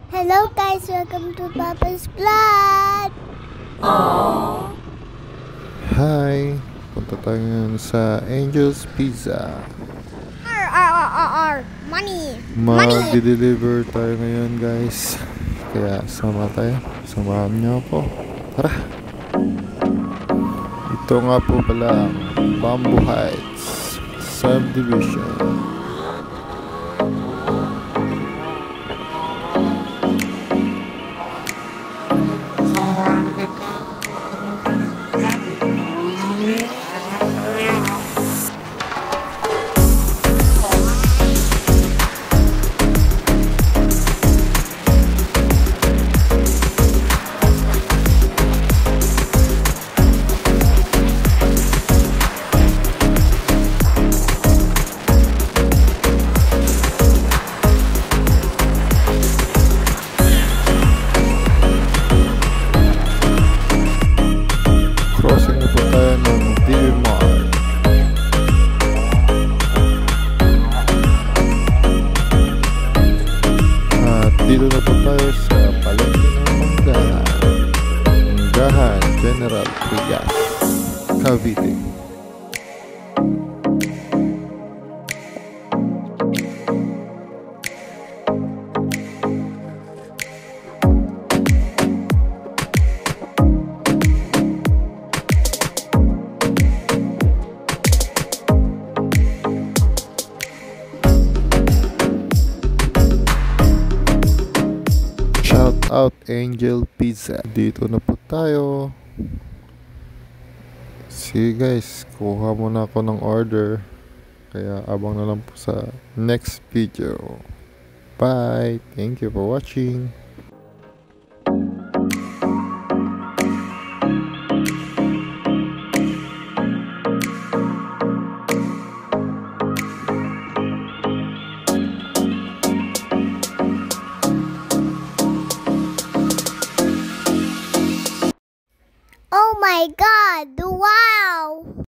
Hello guys, welcome to Papa's Vlog! Hi! Punta tayo ngayon sa Angel's Pizza. Money! Mag-deliver tayo ngayon guys. Kaya samahan niyo ako. Tara! Ito nga po pala ang Bamboo Heights Subdivision. Crossing na po tayo ng DMart. At dito na po tayo sa palengke ng Manggahan General Trias, Cavite. Shout out Angel Pizza. Dito na po tayo. See guys, kuha muna ako ng order. Kaya abang na lang po sa next video. Bye! Thank you for watching. Oh my god! Wow!